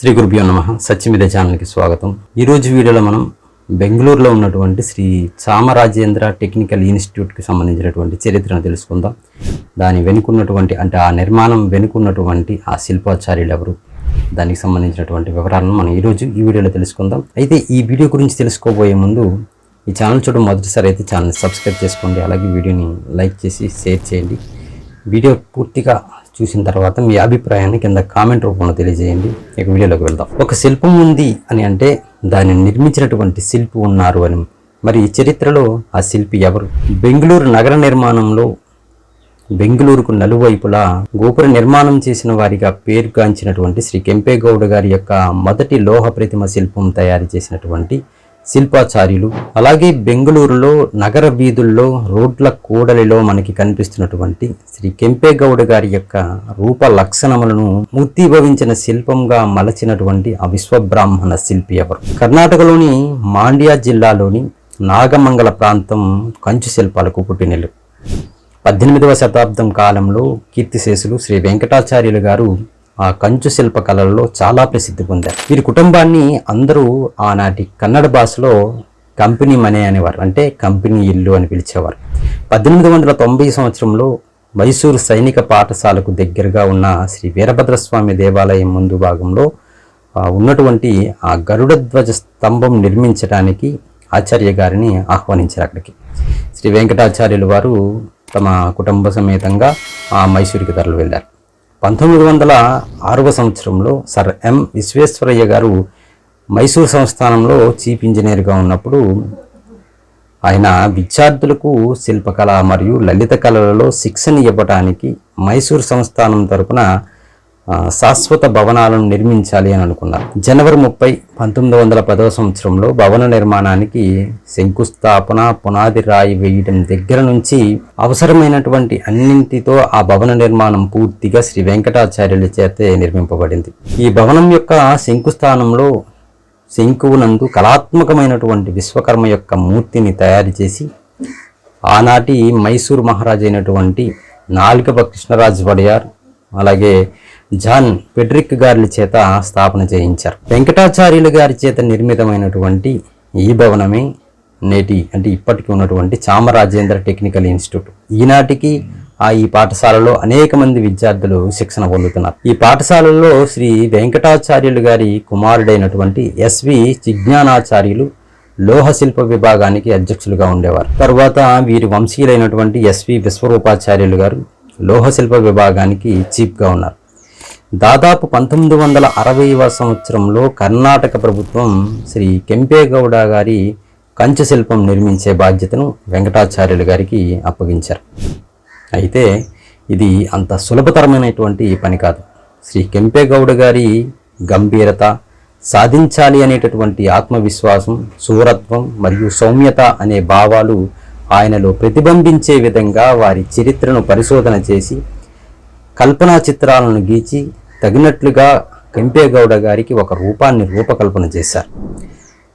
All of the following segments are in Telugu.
శ్రీ గురుభ్యో నమః. సత్యమిదే ఛానల్కి స్వాగతం. ఈరోజు వీడియోలో మనం బెంగళూరులో ఉన్నటువంటి శ్రీ చామరాజేంద్ర టెక్నికల్ ఇన్స్టిట్యూట్కి సంబంధించినటువంటి చరిత్రను తెలుసుకుందాం. దాని వెనుకున్నటువంటి ఆ నిర్మాణం వెనుకున్నటువంటి ఆ శిల్పాచార్యులు ఎవరు, దానికి సంబంధించినటువంటి వివరాలను మనం ఈరోజు ఈ వీడియోలో తెలుసుకుందాం. అయితే ఈ వీడియో గురించి తెలుసుకోబోయే ముందు ఈ ఛానల్ చూడడం మొదటిసారి అయితే ఛానల్ సబ్స్క్రైబ్ చేసుకోండి. అలాగే వీడియోని లైక్ చేసి షేర్ చేయండి. వీడియో పూర్తిగా చూసిన తర్వాత మీ అభిప్రాయాన్ని కింద కామెంట్ రూపంలో తెలియజేయండి. ఇక వీడియోలోకి వెళ్దాం. ఒక శిల్పం ఉంది అని అంటే దాన్ని నిర్మించినటువంటి శిల్పి ఉన్నారు అని. మరి ఈ చరిత్రలో ఆ శిల్పి ఎవరు? బెంగళూరు నగర నిర్మాణంలో బెంగళూరుకు నలువైపులా గోపుర నిర్మాణం చేసిన వారిగా పేరుగాంచినటువంటి శ్రీ కెంపేగౌడ గారి యొక్క మొదటి లోహ ప్రతిమ శిల్పం తయారు చేసినటువంటి శిల్పాచార్యులు. అలాగే బెంగళూరులో నగర వీధుల్లో రోడ్ల కూడలిలో మనకి కనిపిస్తున్నటువంటి శ్రీ కెంపేగౌడ గారి యొక్క రూప లక్షణములను మూర్తిభవించిన శిల్పంగా మలచినటువంటి ఆ విశ్వబ్రాహ్మణ శిల్పి ఎవరు? కర్ణాటకలోని మాండ్యా జిల్లాలోని నాగమంగళ ప్రాంతం కంచు శిల్పాలకు పుట్టినెల్లు. 18వ శతాబ్దం కాలంలో కీర్తిశేషులు శ్రీ వెంకటాచార్యులు గారు ఆ కంచు శిల్ప కళలలో చాలా ప్రసిద్ధి పొందారు. వీరి కుటుంబాన్ని అందరూ ఆనాటి కన్నడ భాషలో కంపెనీ మనే అనేవారు, అంటే కంపెనీ ఇల్లు అని పిలిచేవారు. 1890 సంవత్సరంలో మైసూరు సైనిక పాఠశాలకు దగ్గరగా ఉన్న శ్రీ వీరభద్రస్వామి దేవాలయం ముందు భాగంలో ఉన్నటువంటి ఆ గరుడ ధ్వజ స్తంభం నిర్మించడానికి ఆచార్య గారిని ఆహ్వానించారు. అక్కడికి శ్రీ వెంకటాచార్యులు వారు తమ కుటుంబ సమేతంగా ఆ మైసూరుకి తరలి వెళ్ళారు. 1906వ సంవత్సరంలో సర్ ఎం విశ్వేశ్వరయ్య గారు మైసూరు సంస్థానంలో చీఫ్ ఇంజనీర్గా ఉన్నప్పుడు ఆయన విద్యార్థులకు శిల్పకళ మరియు లలిత కళలలో శిక్షణ ఇవ్వడానికి మైసూరు సంస్థానం తరపున శాశ్వత భవనాలను నిర్మించాలి అని అనుకున్నారు. జనవరి 30, 1910వ సంవత్సరంలో భవన నిర్మాణానికి శంకుస్థాపన, పునాది రాయి వేయడం దగ్గర నుంచి అవసరమైనటువంటి అన్నింటితో ఆ భవన నిర్మాణం పూర్తిగా శ్రీ వెంకటాచార్యుల చేతే నిర్మింపబడింది. ఈ భవనం యొక్క శంకుస్థానంలో శంకువునందు కళాత్మకమైనటువంటి విశ్వకర్మ యొక్క మూర్తిని తయారు చేసి ఆనాటి మైసూరు మహారాజు అయినటువంటి 4వ కృష్ణరాజ్ వడియార్ అలాగే జాన్ పెడ్రిక్ గారి చేత స్థాపన చేయించారు. వెంకటాచార్యులు గారి చేత నిర్మితమైనటువంటి ఈ భవనమే నేటి ఇప్పటికీ ఉన్నటువంటి చామరాజేంద్ర టెక్నికల్ ఇన్స్టిట్యూట్. ఈనాటికి ఈ పాఠశాలలో అనేక మంది విద్యార్థులు శిక్షణ పొందుతున్నారు. ఈ పాఠశాలలో శ్రీ వెంకటాచార్యులు గారి కుమారుడైనటువంటి ఎస్వి చిజ్ఞానాచార్యులు లోహ శిల్ప విభాగానికి అధ్యక్షులుగా ఉండేవారు. తర్వాత వీరి వంశీయులైనటువంటి ఎస్వి విశ్వరూపాచార్యులు గారు లోహ శిల్ప విభాగానికి చీఫ్గా ఉన్నారు. దాదాపు 1960వ సంవత్సరంలో కర్ణాటక ప్రభుత్వం శ్రీ కెంపేగౌడ గారి కంచు శిల్పం నిర్మించే బాధ్యతను వెంకటాచార్యులు గారికి అప్పగించారు. అయితే ఇది అంత సులభతరమైనటువంటి పని కాదు. శ్రీ కెంపేగౌడ గారి గంభీరత, సాధించాలి అనేటటువంటి ఆత్మవిశ్వాసం, శూరత్వం మరియు సౌమ్యత అనే భావాలు ఆయనలో ప్రతిబింబించే విధంగా వారి చరిత్రను పరిశోధన చేసి కల్పనా చిత్రాలను గీచి తగినట్లుగా కెంపేగౌడ గారికి ఒక రూపాన్ని రూపకల్పన చేశారు.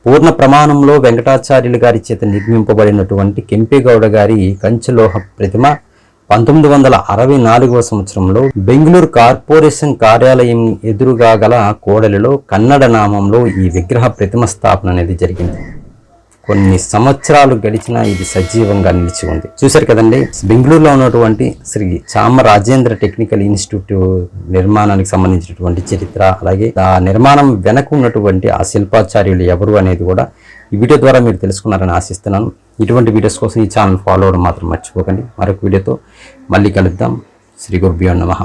పూర్ణ ప్రమాణంలో వెంకటాచార్యులు గారి చేత నిర్మింపబడినటువంటి కెంపేగౌడ గారి కంచులోహ ప్రతిమ 1964వ సంవత్సరంలో బెంగళూరు కార్పొరేషన్ కార్యాలయం ఎదురుగా గల కోడలిలో కన్నడ నామంలో ఈ విగ్రహ ప్రతిమ స్థాపన అనేది జరిగింది. కొన్ని సంవత్సరాలు గడిచినా ఇది సజీవంగా నిలిచి ఉంది. చూశారు కదండి, బెంగళూరులో ఉన్నటువంటి శ్రీ చామరాజేంద్ర టెక్నికల్ ఇన్స్టిట్యూట్ నిర్మాణానికి సంబంధించినటువంటి చరిత్ర, అలాగే ఆ నిర్మాణం వెనక ఉన్నటువంటి ఆ శిల్పాచార్యులు ఎవరు అనేది కూడా ఈ వీడియో ద్వారా మీరు తెలుసుకున్నారని ఆశిస్తున్నాను. ఇటువంటి వీడియోస్ కోసం ఈ ఛానల్ ఫాలో అవ్వడం మాత్రం మర్చిపోకండి. మరొక వీడియోతో మళ్ళీ కలుద్దాం. శ్రీ గురుభ్యో నమః.